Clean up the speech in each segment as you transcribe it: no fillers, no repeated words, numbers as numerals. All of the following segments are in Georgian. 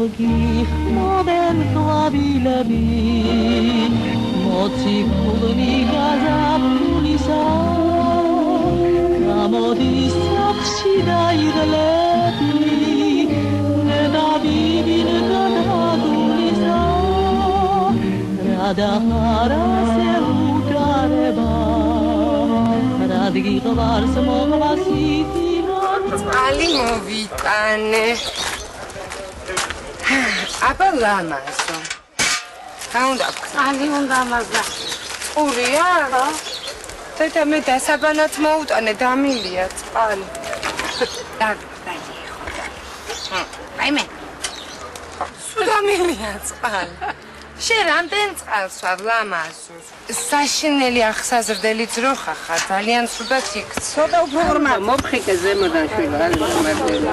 Lohgi modern qabilabi Moti pulni gazapulisa Kamodi sakshi dairlebi Nedabibin gadadulisa Radahara seutareba Radgi qvars moqvasiti Ali movitane აბა ლამაზო. გაუნდა ხალი უნდა მაგა. ყურია? ხო. და მე დასაბანად მოუტანე დამილია წყალი. დაიწყო. აი მე. სულამილია წყალი. შენ რამდენ წყალს ვარ ლამაზო. საშინელი ახსაზრდელი ძროხა ხარ ძალიან სუდად იქცე. ცოტა უფრო ღრმა მოფხიკე ზემოდან შვილა არის მომერდელი.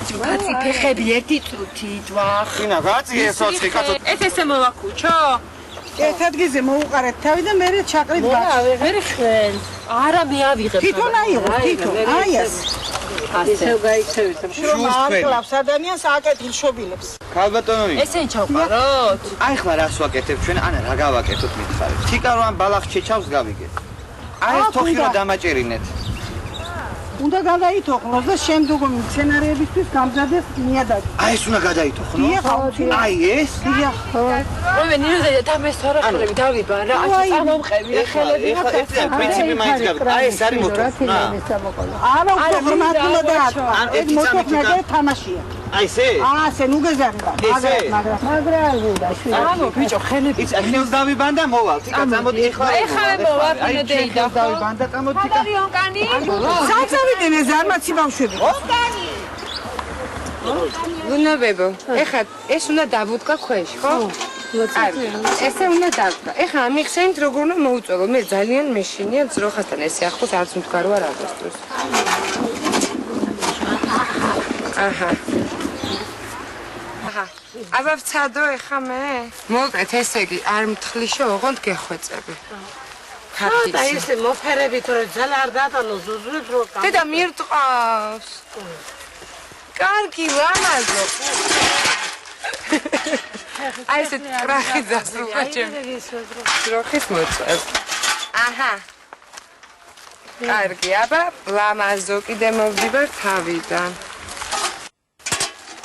კაცი ფეხები ერთი წუთი ჯვახ. ინა კაცი ესოცხი კაცო. ეს ესე მოვაკუჩო? ერთ ადგილზე მოუყარეთ თავი და მე ჩაკრით გას. ვერ ხელ. არა მე ავიღებ. თვითონ აიღო, თვითონ. აი ეს. ისევ გაიქცევით. რომ არკლავს ადამიანს აკეთილ შობილებს. ქალბატონი. ესენ ჩავყაროთ. აი ხლა რას ვაკეთებ ჩვენ? ანა რა გავაკეთოთ მითხარით. თიკა რომ ბალახ ჩეჩავს გავიგეთ. აი ეს თოხი რა დამაჭერინეთ. უნდა გადაითოხნოს და შემდგომ სცენარებისთვის გამზადეს ნიადაგი. აი ეს უნდა გადაითოხნო? აი ეს? დიახ. მე ნიუზედა დამესწორა ხელები დავიბან რა აჩი წამომყევი რა ხელები ეხლა პრინციპი მაინც გავიგე. აი ეს არის მოტოხნა. არა უფრო ღრმად უნდა დაათვა. ეს მოტოხნა თამაშია. აი ესე? ასე ნუ გეზარება. მაგრამ ანუ ბიჭო ხელები ის ახლა დავიბან და მოვალ. თიკა წამოდი ეხლა. ეხლა მოვალ დეიდა. დავიბან და წამოდი თიკა. ონკანი? საწავიდნენ ეს ზარმაცი ბავშვები. ონკანი. გუნებებო, ეხლა ეს უნდა დავუდგა ქვეშ, ხო? ესე უნდა დავუდგა. ეხლა ამიხსენით როგორ უნდა მოუწოდო. მე ძალიან მეშინია ძროხასთან ესე ახლოს არც მდგარო არ აღესწროს. აჰა. აბა ვცადო ეხა მე? მოკეთ ესე იგი არ მთლიშო ოღონდ გეხვეწები. ხა და ესე მოფერებით რომ ძალა არ დატანო ზუზურებს რო კა. დედა მირტყავს. კარგი ლამაზო. აი ესე ტრახი დასრულა ჩემ. ტროხის მოწევ. აჰა. კარგი, აბა ლამაზო კიდე მოვდივარ თავიდან.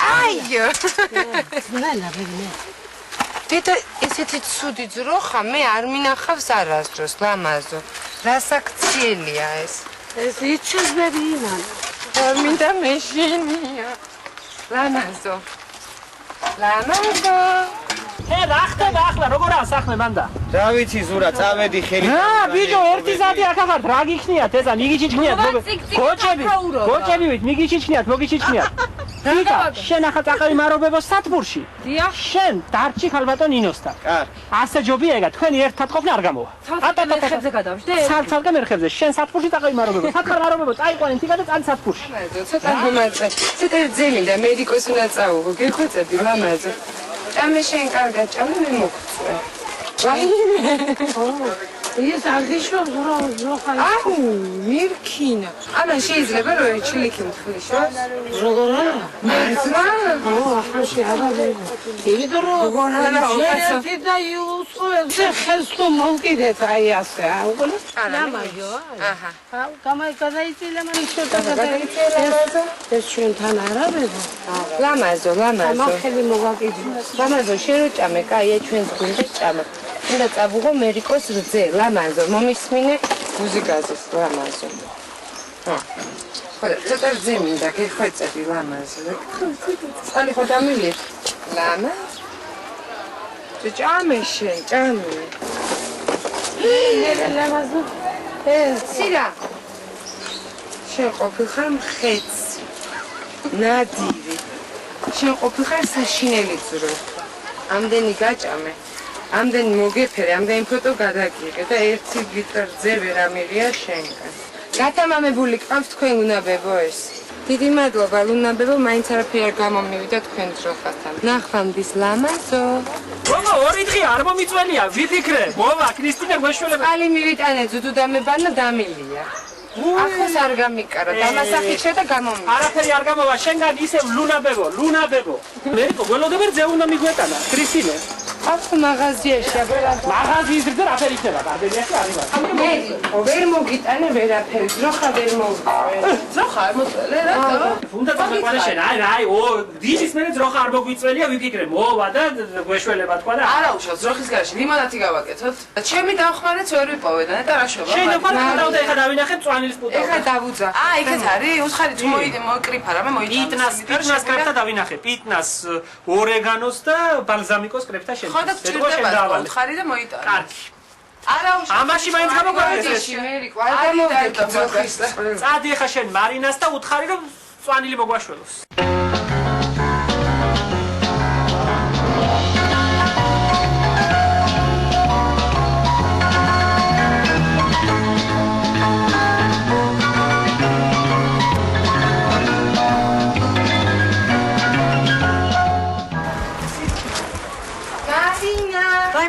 აიო. ნალა ბებია. დედა ესეთი ცუდი ძროხა მე არ მინახავს არასდროს ლამაზო. რასაქციელია ეს? ეს იჩეს ბებია. არ მინდა მეშინია. ლამაზო. ლამაზო. რა ხდება ახლა როგორაა საქმე მანდა? რა ვიცი ზურა წავედი ხელი. ბიჭო ერთი საათი აქ ახარ რა გიქნიათ ესა მიგიჩიჩქნიათ გოჭები ვით მიგიჩიჩქნიათ მოგიჩიჩქნიათ თიკა შენ ახლა წაყევი მარობებო სათბურში დიახ შენ დარჩი ხალბატონ ინოსთან ასე ჯობია ეგა თქვენი ერთად ყოფნა არ გამოვა მერხებზე გადავშდე ცალ-ცალკე მერხებზე შენ სათბურში წაყევი მარობებო სათხარ მარობებო წაიყვანენ თიკა და წალი სათბურში ცოტა მომაწე ცოტა ძემინდა მედიკოს უნდა წაუღო გეხვეწები ლამაზო ჭამე შენ კარგად ჭამე მე მოგწვე ეს აღიშო ზროხა აუ მირქინა ანა შეიძლება რომ ჩილიკი მთლიშო როგორა მართლა ახლა შეაბადე იმიტომ რომ შეიძლება და იუსყო ხელს თუ მოვკიდეთ აი ასე უკვე ლამაზო აჰა აუ გამაიკადაიცილა მან ცოტა გადაიცილა ეს ჩვენთან არაბებო ლამაზო ხელი მოვაკიდე ლამაზო შენ რო ჭამე კაია ჩვენს გუნდს ჭამე უნდა წაბუღო მერიკოს რძე ლამაზო მომისმინე მუსიკაზის ლამაზო ხო ცოტა რძე მინდა გეხვეწები ლამაზო წალი ხო დამილიეთ ლამაზო ჭამე შენ ჭამე ლამაზო სირა შენ ყოფილხარ მხეცი ნადირი შენ ყოფილხარ საშინელი ძრო ამდენი გაჭამე ამდენი მოგეფერე, ამდენი ფოტო გადაგიღე და ერთი გიტარზე ვერ ამირია შენგან. გათამამებული ყავს თქვენ უნაბებო ეს. დიდი მადლობა ლუნაბებო, მაინც არაფერი არ გამომივიდა თქვენ ძროხასთან. ნახვამდის ლამაზო. გოგო ორი დღე არ მომიწველია, ვიფიქრე. მოვა, კრისტინა გვეშველება. წალი მივიტანე, ძუდუ დამებანა დამილია. ახოს არ გამიკარა, დამასახიჩე და გამომი. არაფერი არ გამოვა, შენგან ისევ ლუნაბებო. მერიკო, გველოდებერ ძე უნდა მიგვეტანა, ქრისტინე. ახო მაღაზიაში აბერა. მაღაზიის ძე რაფერი იქნება, გარდენიაში არის. ვერ მოგიტანე ვერაფერი, ძროხა ვერ მოვიწვე. ძროხა არ მოწველე რა? უნდა თქვა შენ, აი, დიჟის მერე ძროხა არ მოგვიწველია, ვიფიქრე, მოვა და გვეშველება თქვა და არა უშავს, ძროხის გარშე ლიმონადი გავაკეთოთ. ჩემი დამხმარეც ვერ ვიპოვე და ნეტარაშობა. შენ დავდა ეხა დავინახე წვანილის პუტა. ეხა დავუძა. იქეთ არის, უცხარი თუ მოიკრიფა რამე მოიწამე. პიტნას კრეფთა დავინახე, პიტნას, ორეგანოს და ბალზამიკოს კრეფთა შენ. ხო და ჭირდება უცხარი და მოიტანე. კარგი. არა უშავს. ამაში მაინც გამოგვაქვს. მერიკო, არ გამოვიდეთ ძროხის. წადი ეხა შენ მარინას და უთხარი რომ წვანილი მოგვაშველოს.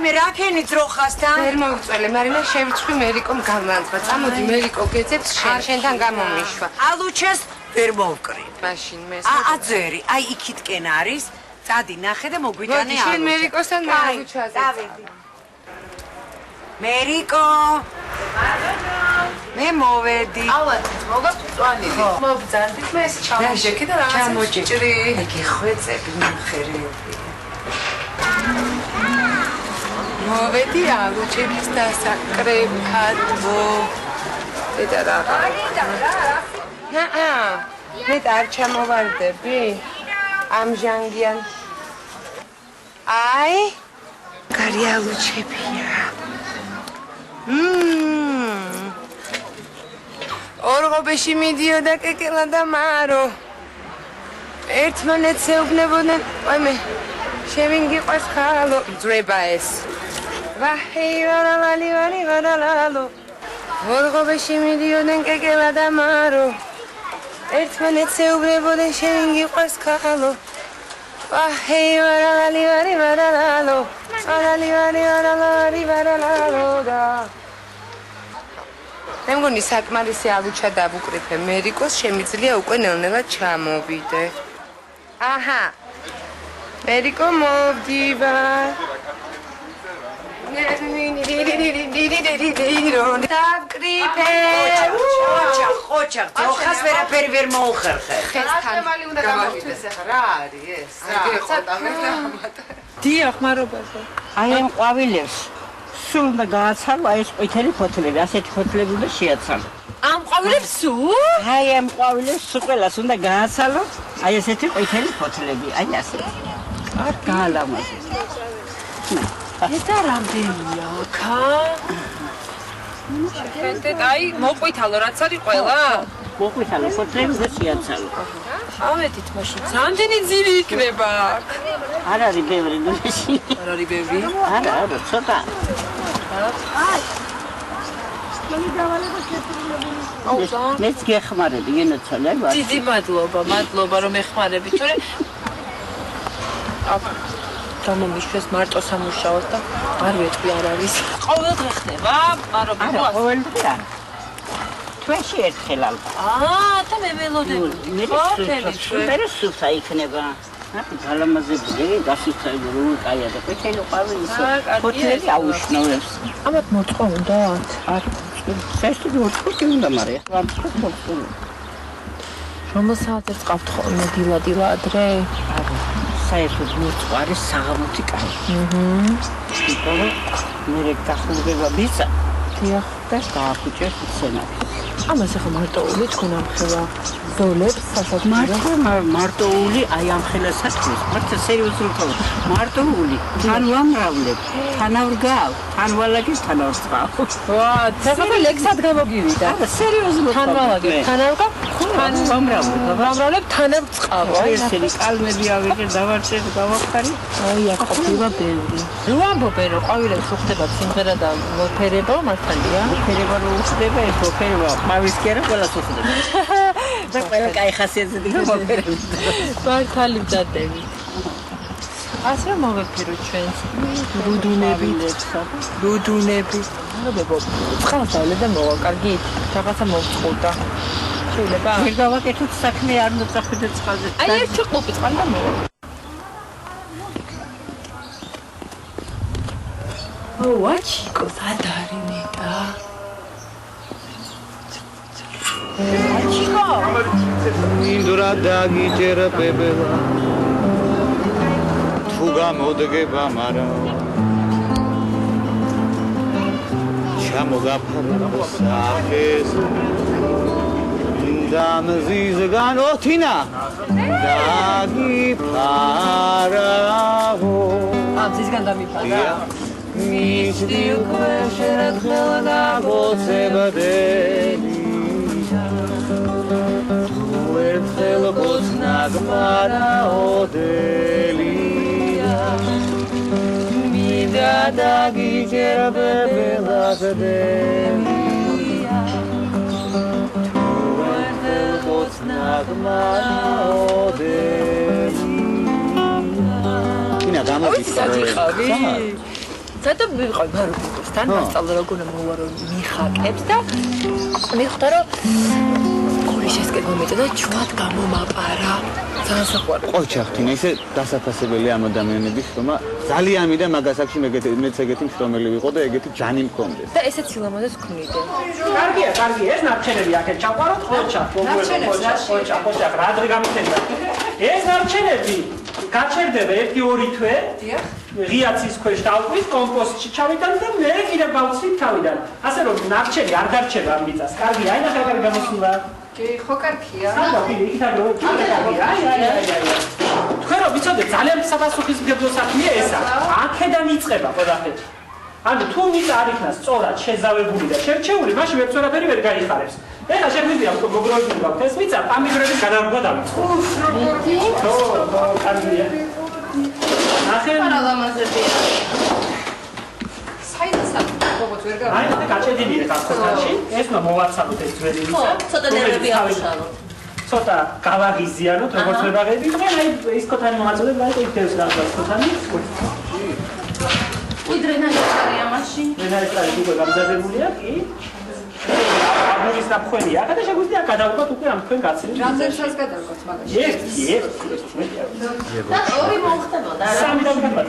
მე რაკენი ძროხასთან? ვერ მოვიწველე, მარინა შევიწვი მერიკომ გამანძღვა. წამოდი მერიკო გეძებს შენთან გამომიშვა. ალუჩეს ვერ მოვკრი. მაშინ მე. აძერი, აი იქითკენ არის. წადი ნახე და მოგვიტანე მოდი შენ მერიკოსთან გავუჩაზე. დავიდი. მერიკო. მე მოვედი. ალბათ მოგაქვს წვანილი. მოგძანდით მე ეს ჩამოჭექი და რაღაცა ჭრი. გიხვეწები ნახერები. მოვედი ალუჩების დასაკრებადო. ედა რა. მე არ ჩამოვარდები. ამჟანგიან. აი, კარი ალუჩებია. ორღობეში მიდიოდა კეკელა და მარო. ერთმანეთს ეუბნებოდნენ, ვაიმე, შევინგიყვეს ხალო, ძრება ეს. ვაჰეი ვარალალი ვარი ვარალალო. ორღობეში მიდიოდნენ კეკელა და მარო. ერთმანეთს ეუბნებოდნენ, შევინგიყვეს ხალო. ვაჰეი ვარალალი ვარი ვარალალო. ვარალი ვარი ვარალალი ვარალალო და მე მგონი საკმარისი ალუჩა დავუკრიფე მერიკოს, შემიძლია უკვე ნელ-ნელა ჩამოვიდე. აჰა. მერიკო მოვდივარ. დავკრიფე. ხოჭა, ძროხას ვერაფერი ვერ მოუხერხე. ხესთან უნდა გამოვიდეს ახლა რა არის ეს? დიახ, მარობაზე. აი ამ ყვავილებს სულ უნდა გააცალო აი ეს ყვითელი ფოთლები, ასეთი ფოთლები უნდა შეაცალო. ამ ყვავილებს სულ? აი ამ ყვავილებს ყველას უნდა გააცალო აი ესეთი ყვითელი ფოთლები, აი ასე. არ გაალამაზეს. ეს რამდენია ხა? შეგდეთ აი მოყვითალო რაც არის ყველა? მოყვითალო ფოთლები და შეაცალო. ავედით მაშინ რამდენი ძირი იქნება? არ არის ბევრი ნუში. არ არის ბევრი? არა, ცოტა. მეც გეხმარები, ენაცალება. დიდი მადლობა რომ ეხმარები, თორე გამომიშვეს მარტო სამუშაოდ და არ ვეტყვი არ არის. ყოველდღე ხდება, მაგრამ არა, ყოველდღე არა. თვეში ერთხელ ალბათ. და მე ველოდები. მე სუფთა იქნება. აბა გალამაზებული, გასუცაი რული კაია და ყვითელი ყვავილი ისე. ფოთლები აუშნოვებს. ამათ მოწყო უნდათ? არ საერთოდ მოწყო უნდა მარია. რომელ საათებს ყავთ ხოლმე დილა ადრე? არა, საერთოდ მოწყო არის საღამოთი კაი. მე გახურდება ბიცა. დიახ, და გაახუჭეს სცენარი. ამას ახლა მარტოული თქვენ ამხელა ზოლებს სასათმო მარტოული აი ამხელასაც თქვენ მარტო სერიოზული თქო მარტოული თან ვამრავლებ თან ავრგავ თან ვალაგებ თან ავწყავ ვა ცეხა ლექსად გამოგივიდა არა სერიოზული თან ვალაგებ თან ავრგავ თან ვამრავლებ თან ავწყავ ესენი კალმები ავიღე დავარჩე გავახარი აი აქ ყოფილა ბევრი რო ამბობენ რომ ყვავილებს უხდება სიმღერა და მოფერება მართალია მოფერება რო უხდება ეს მოფერება ყვავის კი არა ყველას უხდება და ყველა კაი ხასიათზე მოფერება მართალი მზადები ასე რომ მოვეფერო ჩვენს რუდუნები. მოგებო. ხალხს დაელე და მოვა, კარგი. რაღაცა მოვწყუდა. შეიძლება? ვერ გავაკეთოთ საქმე არ უნდა წახვიდეთ წყალზე. აი ერთი ყופი წყალი და მოვა. ვაჩიკო, სადარინეტა. ვაჩიკო. მინდვრა დაგიჯერებებელა თუ გამოდგება მარა ჩამოგაფარდა სახეს დამზიზგან ოთინა დაგიფარაო ამზიზგან დამიფარა მისდი უკვე შერაცხელა დაგოცებდები ხელბოს ნაგმარა ოდელია მინდა დაგიჯერებებელა დელია ხელბოს ნაგმარა ოდელია ინა გამოგიწევი ზედო მიყავ მარუგოსთან მასწავლე როგორ მოვარო მიხაკებს და მიხვდა რომ შესკეთ მომეწოდა ჩვად გამომაპარა ძალიან საყვარელი ყო ჩახტინა ისე დასაფასებელი ამ ადამიანების ხომა ძალიან მინდა მაგასაკში მეც ეგეთი მშრომელი ვიყო და ეგეთი ჯანი მქონდეს და ესეც ილამოდეს ვქმნიდე კარგია ეს ნარჩენები აქეთ ჩავყაროთ ხოჭა ხოჭა რა დღე გამიწევდა ეს ნარჩენები გაჩერდება 1-2 თვე ღიაცის ქვეშ დავყვის კომპოსტში ჩავიდან და მე კიდე გავცვით თავიდან ასე რომ ნარჩენი არ დარჩება ამ მიწას კარგია აი ნახე კარგი გამოსულა კი ხო კარგია სადა პირი იქ დაგრო კარგია აი თქვენ რომ ვიცოდეთ ძალიან საფასუხისმგებლო საქმეა ესა აქედან იწყება ყველაფერი ანუ თუ მიწა არ იქნას სწორად შეზავებული და შერჩეული მაშინ ვერც ვერაფერი ვერ გაიხარებს ეხლა შეგვიძლია მოგროვებული გაქვთ ეს მიწა პამიდრების გადარგვა დავიწყო ხო კარგია ნახე არა ლამაზებია საინტერესო როგორც ვერ გავიგე აი და გაჭედილია კაცოთაში ეს მოვაცალოთ ეს ძველი მიწა ცოტა ნერვები ავშალოთ ცოტა გავაღიზიანოთ როგორც ვებაღები და აი ის კოთანი მომაწოდებ და იქ დევს რაღაც კოთანი იდრენალი არია მაშინ დრენალი უკვე გამზადებულია კი აბურის ნაფხვენია და შეგვიძლია გადავყოთ უკვე ამ თქვენ გაცილებით რამდენსაც გადავყოთ მაგაში ერთი და ორი მომხდებოდა რა სამი დავკარგოთ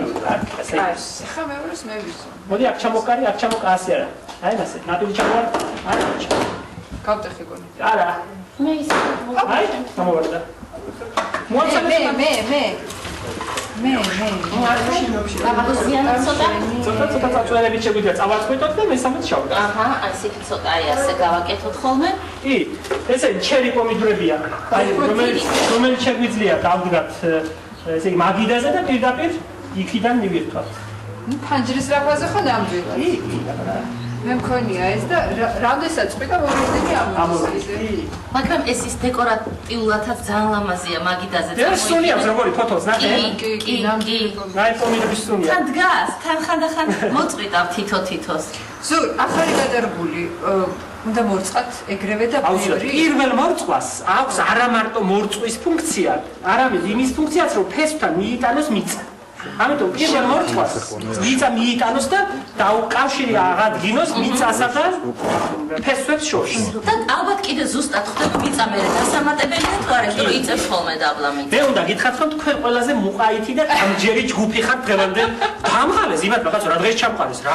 ხა მეურს მე ვისო მოდი აქ ჩამოყარი აქ ჩამოყასი არა აი ასე ნატური ჩამოვარ არა გავტეხი გონი არა მე ისე აი ჩამოვარდა მე ცოტა წვერებით შეგვიძლია წავაწყვეტოთ და მესამეც შევდოთ აჰა ასეთ ცოტა აი ასე გავაკეთოთ ხოლმე კი ესე ჩერი პომიდრებია აი რომელიც შეგვიძლია გავდგათ ესე იგი მაგიდაზე და პირდაპირ იქიდან მივირთვათ ფანჯრის რაფაზე ხო ნამდვილად კი მე მქონია ეს და რამდენსაც წვიდა მოვიდები ამოზე მაგრამ ეს ის დეკორატიულადაც ძალიან ლამაზია მაგიდაზე ეს სუნიავს როგორი ფოთოს ნახე კი ნამდვილად აი პომიდრების სუნია თან დგას თან ხანდახან მოწვიდავ თითო-თითოს ზურ ახალი გადარგული უნდა მორწყათ ეგრევე და ბევრი პირველ მორწყვას აქვს არა მარტო მორწვის ფუნქცია არამედ იმის ფუნქციაც რომ ფესვთან მიიტანოს მიწა ამიტომ პირველ მორწყვას მიწა მიიტანოს და დაუკავშირი აღადგინოს მიწასა და ფესვებს შორის და ალბათ კიდე ზუსტად ხდება მიწა მე დასამატებელია თუ არა რომ იწევს ხოლმე დაბლა მიწა მე უნდა გითხრათ რომ თქვენ ყველაზე მუყაითი და გამჯერი ჯგუფი ხართ დღევანდელ დამღალეს იმათ რაღაც რა დღეს ჩამყარეს რა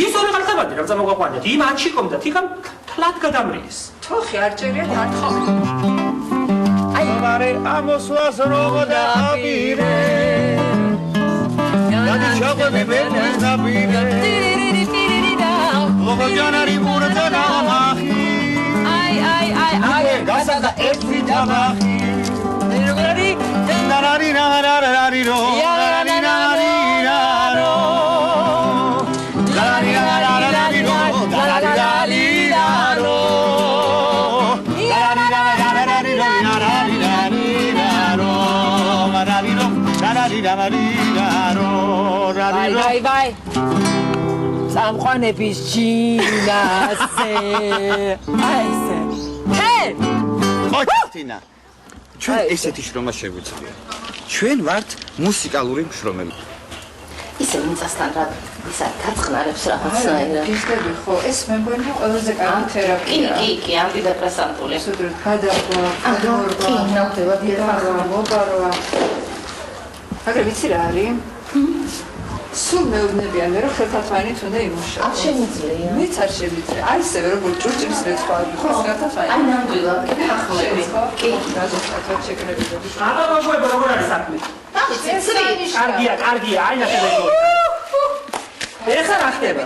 ის ორი ხალხებადი რა წამოგვაყვანეთ იმ აჩიკომდათ იქამ თლად გადამრიეს თოხი არ ჭერიათ არ ხომ მარე ამოსვლას რომ დააპირე გადი ჩაყვები მეფის დაპირე ლოგოჯანარი მურდა ნამახი აი გასადა ერთი დამახი ნერგარი ნარარი ნარარი რო ნარარი ნარარი რო ნარარი ნარარი რო ნარარი რო ვაი სამყანების ჯინასე აი ესე ჰე ხოჩტინა ჩვენ ესეთი შრომა შეგვიძლია. ჩვენ ვართ მუსიკალური მშრომელი. ისე მიწასთან რა ისა გაწყნარებს რაღაცნაირად. გიხდები ხო, ეს მე მგონი ყველაზე კარგი თერაპია. კი, ანტიდეპრესანტული. სუდროთ გადახვა, გადმორვა, ნავდება დიეტა, მოპარვა. აგრე ვიცი რა არის? სულ მეუბნებიან მე რომ ხელთათმანით უნდა იმუშაო. არ შემიძლია. მეც არ შემიძლია. აი ისევე როგორ ჭურჭლის რეცხვარი ხო ხელთათმანით. აი ნამდვილად ახლები. კი, გადავწყვეტ შეკრებილები. აბა მოგვება როგორ არის საქმე? კარგია, აი ნახე. ეხლა რა ხდება?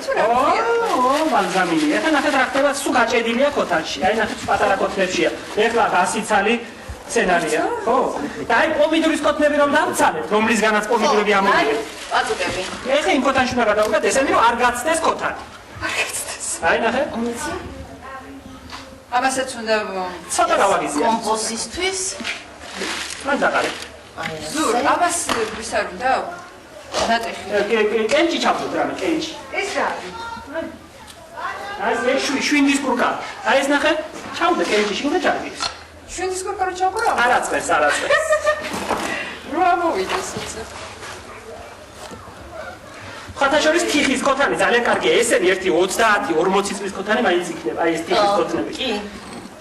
ბალზამინი. ეხლა ნახე რა ხდება, სულ გაჭედილია ქოთანში. აი ნახე პატარა ქოთნებშია. ეხლა 100 ცალი სცენარია. ხო? და აი პომიდორის ქოთნები რომ დავცალეთ, რომლისგანაც პომიდორები ამოვიგეთ. პაწუკები. ეხლა იმ ქოთანში უნდა გადავუდგათ ესენი რომ არ გაცდეს ქოთანი. არ გაცდეს. აი ნახე. ამასაც უნდა ცოტა გავაგიზია. კომპოსისთვის. მან დაყარეთ. ზურ, ამას ვის არ უნდა? ნატეხი. კენჭი ჩავდოთ რამე, კენჭი. ეს რა? აი ეს შვინდის კურკა. აი ეს ნახე, ჩავდე კენჭიში უნდა ჩაგდეს. შვინდის კურკა რო ჩავყრა? არაწყვეს. რა მოვიდეს ისე? ხათაშორის თიხის ქოთანი ძალიან კარგია. ესენი 1-30-40 წლის ქოთანი მაინც იქნება. აი ეს თიხის ქოთნები. კი.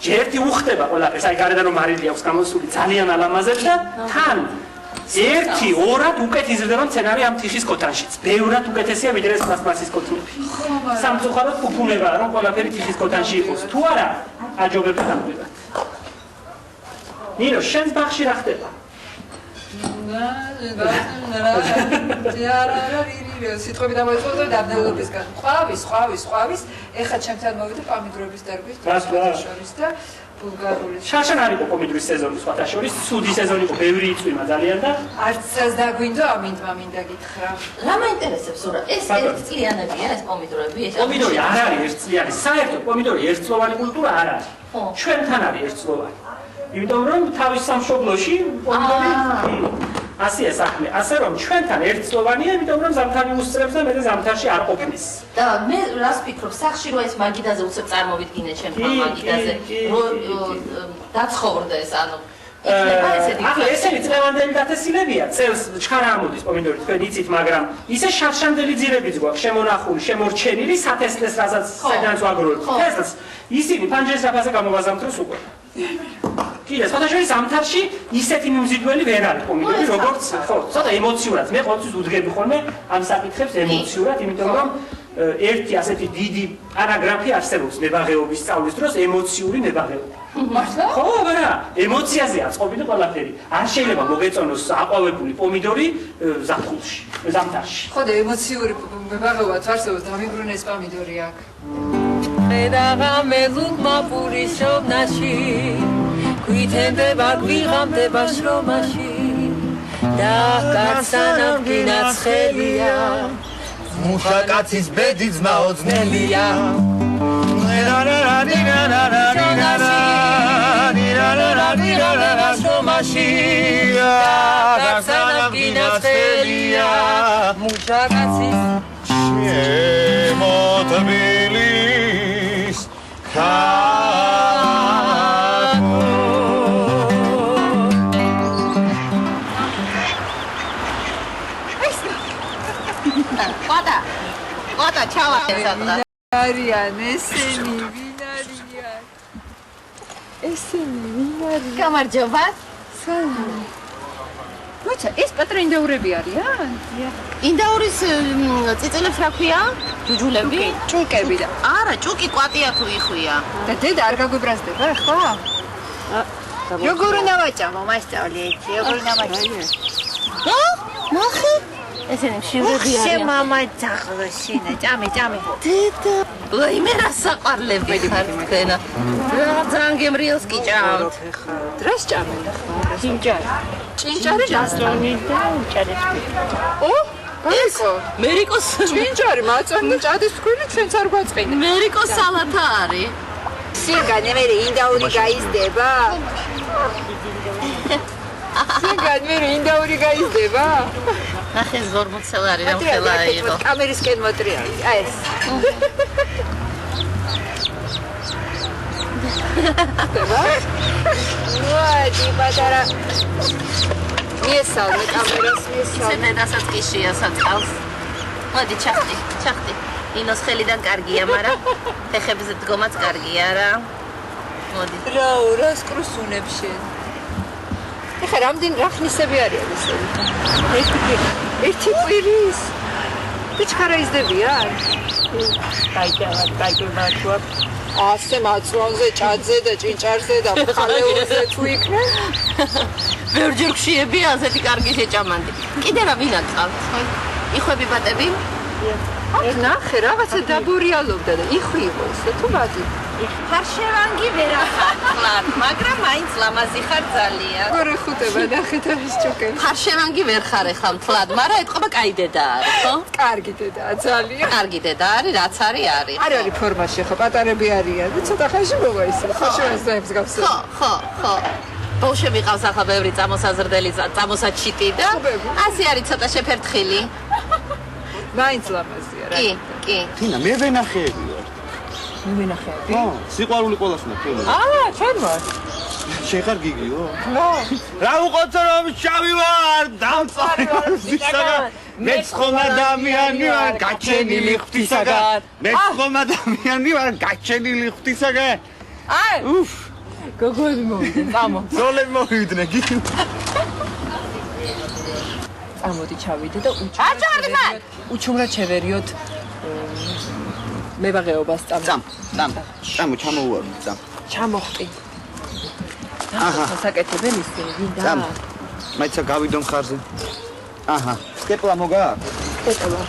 ერთი უხდება ყველაფერს. აი გარედან რომ მარილი აქვს გამოსული ძალიან ალამაზებს და თან 1-2-რად უკეთ იზრდება სცენარი ამ თიხის ქოთანშიც. ბევრად უკეთესია ვიდრე პლასტმასის ქოთნები. სამწუხაროდ უფუნებაა რომ ყველაფერი თიხის ქოთანში იყოს. თუ არა, აჯობებდა დამკვირვებად. ნინო, შენს ბაღში რა ხდება? სიტყვები დამოიწყო და დაბნელობისგან. ყვავის. ეხლა ჩემთან მოვიდა პომიდორების დარგვით შორის და ბულგარული. შარშან არის პომიდორის სეზონი სხვათა შორის, ცუდი სეზონი იყო, ბევრი იწვიმა ძალიან და არცაც დაგვინდო ამინდმა მინდა გითხრა. რა მაინტერესებს ურა? ეს ერთწლიანებია ეს პომიდორები? პომიდორი არ არის ერთწლიანი. საერთოდ პომიდორი ერთწლოვანი კულტურა არ არის. ხო. ჩვენთან არის ერთწლოვანი. იმიტომ რომ თავის სამშობლოში პომიდორი ასია საქმე. ასე რომ ჩვენთან ერთწლოვანია, იმიტომ რომ ზამთარი უსწრებს და მე ზამთარში არ ყოფნის. და მე რას ვფიქრობ, სახში რო ეს მაგიდაზე უცებ წარმოვიდგინე ჩემთან მაგიდაზე, რო დაცხოვრდეს, ანუ იქნება ესეთი. ახლა ესენი წლევანდელი დათესილებია, წელს ჩხარა ამოდის პომიდორი, თქვენ იცით, მაგრამ ისე შარშანდელი ძირებიც გვაქვს, შემონახული, შემორჩენილი, სათესლეს რასაც საიდანაც ვაგროვებთ. თესლს ისინი ფანჯრის დაფაზე გამოვაზამთროს უკვე. კიდე სხვადასხვა ზამთარში ისეთი მიმზიდველი ვერ არის პომიდორი, როგორც ხო, ცოტა ემოციურად. მე ყოველთვის უძღები ხოლმე ამ საკითხებს ემოციურად, იმიტომ რომ ერთი ასეთი დიდი პარაგრაფი არსებობს მებაღეობის სწავლის დროს, ემოციური მებაღეობა. მართლა? ხო, არა, ემოციაზე აწყობილი ყველაფერი. არ შეიძლება მოგეწონოს აყვავებული პომიდორი ზაფხულში, ზამთარში. ხო და ემოციური მებაღეობაც არსებობს, დამიბრუნეს პომიდორი აქ. ხედაღა მელუგმა პურის შოვნაში გვითენდება გვიღამდება შრომაში და კაცსანამ გინაცხელია მუშა კაცის ბედი ძმა ოძნელია შრომაში და კაცსანამ გინაცხელია მუშა კაცის შემოთბილის ყვატა ჩავახეცადღა. არიან ესენი ვინ არიან? ესენი ვინ არიან? გამარჯობა. მოიცა, ეს პატრა ინდაურები არიან? ინდაურის წიწილებს რა ქვია? ჯუჯულები? ჭუკები და არა, ჭუკი კვატია თუ იხვია. და დედა არ გაგვიბრაზდება ახლა? როგორ უნდა ვაჭამო მასწავლე ეს? როგორ უნდა ვაჭამო? ნახე. ესენი მშივრები არიან. შემამა ძაღლოსინა, ჭამე. დედა. ვაი, მე რა საყვარლები ხარ თქვენა. რა ძალიან გემრიელს კი ჭამთ. დრას ჭამე? ჭინჭარი. ჭინჭარი დასწონი და უჭარეს. ო? ბაიკო. მერიკოს ჭინჭარი მაწვენდა ჭადის ფქვილი ჩვენც არ გვაწყინა. მერიკოს სალათა არის. სიგანე მე ინდაური გაიზდება? სიგანე მე ინდაური გაიზდება? ნახე ზორმოცელ არის რა ხელა იყო. კამერისკენ მოტრიალი. აი ეს. ვაი, ბაჭი პატარა. მიესალმე კამერას, მიესალმე. დედასაც კი შეასაწყალს. მოდი ჩახტი. ინოს ხელიდან კარგია, მაგრამ ფეხებზე დგომაც კარგია რა. მოდი. რას კრუსუნებს შენ? ეხლა რამდენი რახნისები არიან ესენი? ერთი კვირის. ბიჭხარა იზდებიან? დაიჭერა. ასე მაწვანზე, ჭაძზე და ჭინჭარზე და ხალეურზე თუ იქნება? ბევრჯერ ხშიებია ასეთი კარგი შეჭამანდი. კიდე რა ვინ აკყავთ? იხვები ბატები? ნახე, რაღაცა დაბორიალობდა და იხვიო ისე თუ ბატი. ხარშევანგი ვერ ახარხლარ, მაგრამ მაინც ლამაზი ხარ ძალიან. გორე ხუტება ნახეთ ეს ჭუკები. ხარშევანგი ვერ ხარ ეხლა მთლად, მაგრამ ეთყობა კაი დედა არის, ხო? კარგი დედაა ძალიან. კარგი დედა არის, რაც არის. არ არის ფორმაში ხო, პატარები არიან და ცოტა ხანში მოვა ისე. ხაშევანს დაებს გავსო. ხო. ბავშვები ყავს ახლა ბევრი წამოსაზრდელი, წამოსაჩიტი და ასე არის ცოტა შეფერთხილი. მაინც ლამაზია რა. კი. თინა მე ვენახეები ვარ. მე ვენახეები? ხო, სიყვარული ყველას უნდა ფილმი. ჩვენ ვარ. შეხარ გიგიო? ნო. რა უყოწო რომ შავი ვარ, დამწარი ვარ ვისაგან. მე ხომ ადამიანი ვარ, გაჩენილი ღვთისაგან. მე ხომ ადამიანი ვარ, გაჩენილი ღვთისაგან. უფ, გოგოები მოვიდნენ, წამო. ზოლები მოვიდნენ, გიგი. წამოდი ჩავიდე და უჩუმრად შევერიოთ მებაღეობას წამ, ჩამოუვარო, წამ. ჩამოხტი. აჰა, საკეთებენ ისინი, ვინდა? წამ. მაიცა გავიდო მხარზე. აჰა, სკეპლა მოგაქვს? სკეპლა.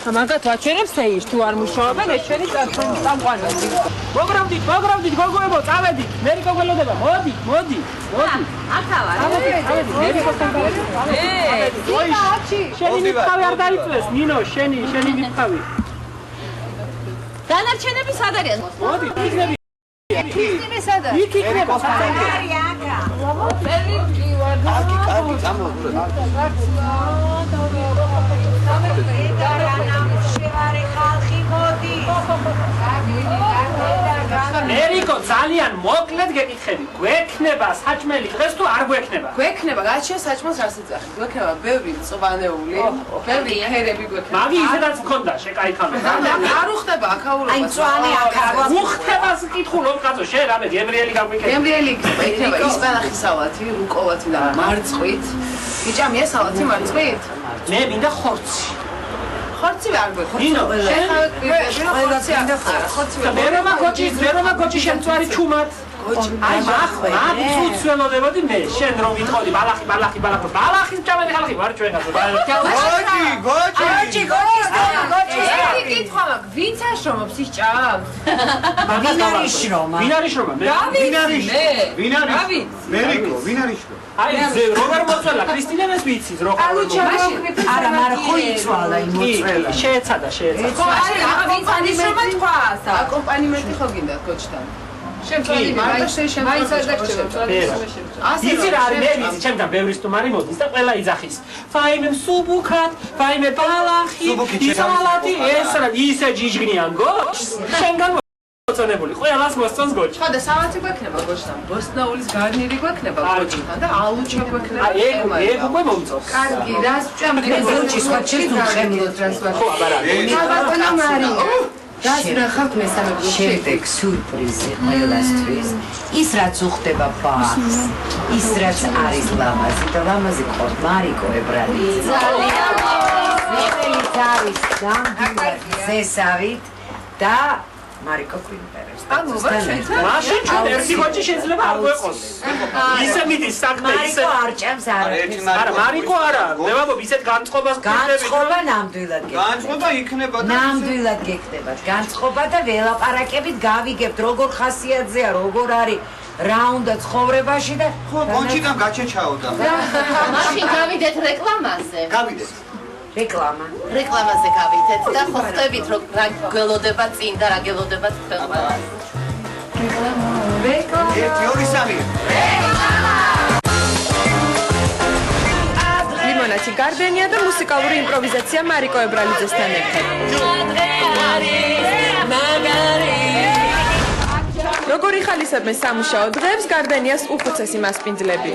მაგათ ვაჩვენებს თეირს თუ არ მუშაობენ ეს ჩვენი წამყვანები. მოგროვდით, გოგოებო, წავედით. მერიკო გველოდება. მოდი. ახლა ვარ. წავედით, მერიკოსთან დავედით. შენი მითხავი არ დაიწვეს, ნინო, შენი მითხავი. დანარჩენები სად არიან? მოდი, იქნები. ქრისტინე სად არის? იქ იქნება, სად არის? კარგი, წამოუვარო. მერიკო, ძალიან მოკლედ გეკითხები. გვექნება საჭმელი დღეს თუ არ გვექნება? გვექნება, გაჩვენ საჭმელს არ სიძახი. გვექნება ბევრი მწვანეული, ბევრი ფერები გვექნება. მაგი ისედაც მქონდა შეკაიქანო. არ უხდება აქაურობა. აი მწვანე აქაურობა. უხდებას კითხულობ კაცო, შენ რამე გემრიელი გაგვიქეთა. გემრიელი იქნება, ისპანახი სალათი, რუკოვათი და მარწყვით. მიჭამია სალათი მარწყვით? მე მინდა ხორცი. ხორცი არ გვექნება. ნინო, შენ ხორცი არ ხორცი. მერომა კოჩი შემწვარი ჩუმად. აი მახვე ცუცველოდებოდი მე შენ რომ ვიტყოდი ბალახის მჭამელი ხალხი ვარ ჩვენ გასო გოჩი ერთი კითხვა მაქვს ვინც აშრომობს ის ჭამს ვინ არის შრომა მერიკო ვინ არის შრომა აი როგორ მოწველა ქრისტინეს ვიცით რო არა მაგრამ ხო იცვალა იმ მოწველა შეეცადა ხო არა ვინც არის შრომა თქვა აკომპანიმენტი ხო გინდა კოჩთან შემწვარი მარტო მაინც არ დაგჭირდა ისი რა არის მე ვიცი ჩემთან ბევრი სტუმარი მოდის და ყველა იძახის ფაიმე სუბუქად ფაიმე ბალახი ისალათი ეს რა ისე ჯიჯგნიან გოჩს შენგან მოწონებული ყველას მოსწონს გოჩი ხო და სალათი გვექნება გოჩთან ბოსტნაულის გარნირი გვექნება გოჩთან და ალუჩა გვექნება ეგ უკვე მომწონს კარგი რას ჭამთ გოჩის ხოჩის უხემლოთ რას ვარ ხო აბარა ბატონო მარიო რას ნახავთ მესამე გრუპში? შემდეგ სურპრიზი ყველასთვის. ის რაც უხდება ბახს, ის რაც არის ლამაზი და ლამაზი ყავს მარიკო ებრალიძე. ძალიან რომელიც არის ზესავით და მარიკო კვინტერეს. ანუ ვაჩვენეთ მაშინ ჩვენ ერთი გოჩი შეიძლება არ გვეყოს. ისე მიდის საქმე ისე მარიკო არ ჭამს არაფერს. არა მარიკო არა მევაბობ ისეთ განწყობას განწყობა ნამდვილად გექნება. განწყობა იქნება და ნამდვილად გექნებათ. განწყობა და ველაპარაკებით გავიგებთ როგორ ხასიათზეა, როგორ არის რა უნდა ცხოვრებაში და ხო კონჩიდან გაჩეჩაოდა. მაშინ გავიდეთ რეკლამაზე. გავიდეთ. რეკლამაზე გავიდეთ და ხო ხტებით რომ რა გელოდება წინ და რა გელოდება ქვეყანას. რეკლამა. 1 2 3. ლიმონათი გარბენია და მუსიკალური იმპროვიზაცია მარიკო ებრალიძესთან ერთად. როგორ იხალისებენ სამუშაო დღეებს გარდენიას უხუცესი მასპინძლები.